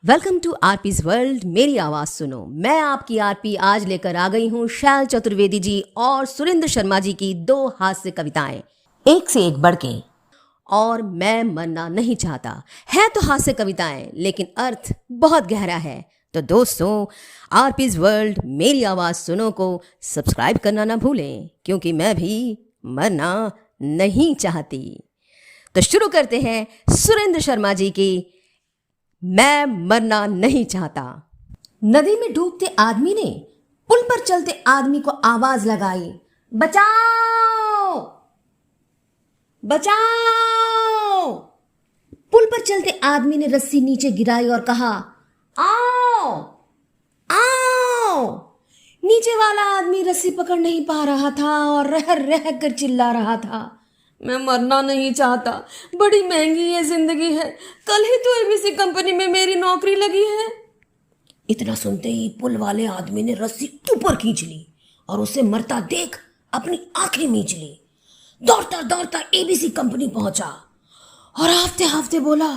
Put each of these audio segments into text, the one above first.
Welcome to आरपीज world. मेरी आवाज सुनो। मैं आपकी आरपी आज लेकर आ गई हूँ शैल चतुर्वेदी जी और सुरेंद्र शर्मा जी की दो हास्य कविताएं, एक से एक बढ़ के। और मैं मरना नहीं चाहता। है तो हास्य कविताएं लेकिन अर्थ बहुत गहरा है। तो दोस्तों, आरपीज वर्ल्ड मेरी आवाज सुनो को सब्सक्राइब करना ना भूलें, क्योंकि मैं भी मरना नहीं चाहती। तो शुरू करते हैं सुरेंद्र शर्मा जी की मैं मरना नहीं चाहता। नदी में डूबते आदमी ने पुल पर चलते आदमी को आवाज लगाई, बचाओ बचाओ। पुल पर चलते आदमी ने रस्सी नीचे गिराई और कहा, आओ आओ। नीचे वाला आदमी रस्सी पकड़ नहीं पा रहा था और रह रह कर चिल्ला रहा था, मैं मरना नहीं चाहता, बड़ी महंगी ये जिंदगी है, कल ही तो एबीसी कंपनी में मेरी नौकरी लगी है। इतना सुनते ही पुल वाले आदमी ने रस्सी ऊपर खींच ली और उसे मरता देख अपनी आंखें मींच ली। दौड़ता दौड़ता एबीसी कंपनी पहुंचा और हाफते हाफते बोला,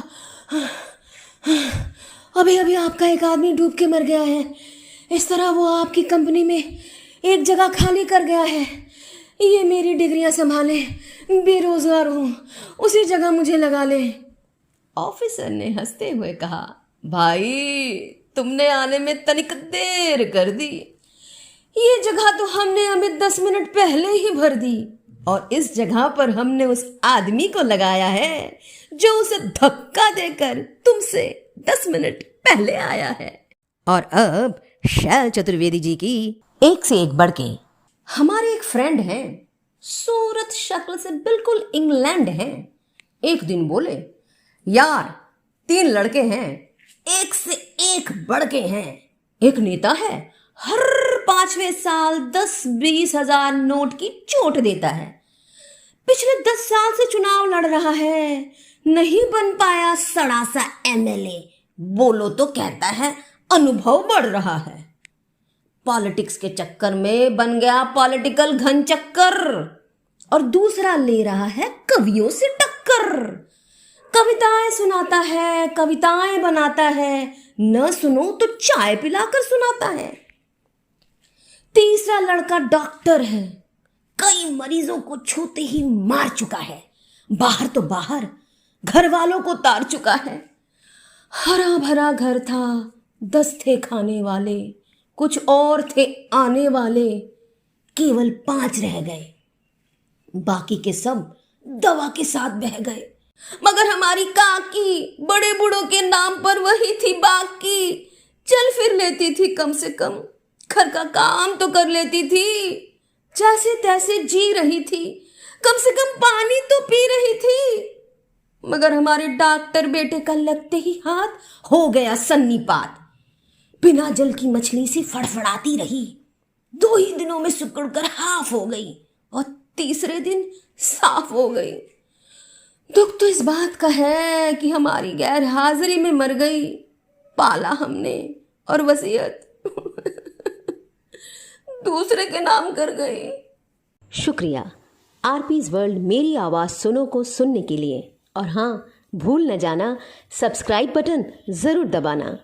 अभी अभी आपका एक आदमी डूब के मर गया है। इस तरह वो आपकी कंपनी में एक जगह खाली कर गया है। ये मेरी डिग्रियां संभाले, बेरोजगार हूं, उसी जगह मुझे लगा ले। ऑफिसर ने हंसते हुए कहा, भाई तुमने आने में तनिक देर कर दी। ये जगह तो हमने हमें 10 मिनट पहले ही भर दी और इस जगह पर हमने उस आदमी को लगाया है जो उसे धक्का देकर तुमसे 10 मिनट पहले आया है। और अब शैल चतुर्वेदी जी की एक से एक बढ़ के। हमारे एक फ्रेंड हैं, सूरत शक्ल से बिल्कुल इंग्लैंड हैं। एक दिन बोले, यार 3 लड़के हैं, एक से एक बढ़ के हैं। एक नेता है, हर 5वें साल 10-20 हजार नोट की चोट देता है। पिछले 10 साल से चुनाव लड़ रहा है, नहीं बन पाया सड़ा सा एमएलए। बोलो तो कहता है अनुभव बढ़ रहा है। पॉलिटिक्स के चक्कर में बन गया पॉलिटिकल घन चक्कर और दूसरा ले रहा है कवियों से टक्कर। कविताएं सुनाता है, कविताएं बनाता है, न सुनो तो चाय पिलाकर सुनाता है। तीसरा लड़का डॉक्टर है, कई मरीजों को छूते ही मार चुका है। बाहर तो बाहर घर वालों को तार चुका है। हरा भरा घर था, 10 थे खाने वाले, कुछ और थे आने वाले, केवल 5 रह गए, बाकी के सब दवा के साथ बह गए। मगर हमारी काकी बड़े बूढ़ों के नाम पर वही थी बाकी। चल फिर लेती थी, कम से कम घर का काम तो कर लेती थी, जैसे तैसे जी रही थी, कम से कम पानी तो पी रही थी। मगर हमारे डॉक्टर बेटे का लगते ही हाथ हो गया सन्नीपात। बिना जल की मछली सी फड़फड़ाती रही, 2 ही दिनों में सिकुड़ कर हाफ हो गई और तीसरे दिन साफ हो गई। दुख तो इस बात का है कि हमारी गैर हाजिरी में मर गई। पाला हमने और वसीयत दूसरे के नाम कर गई। शुक्रिया आरपीज वर्ल्ड मेरी आवाज सुनो को सुनने के लिए। और हाँ, भूल न जाना सब्सक्राइब बटन जरूर दबाना।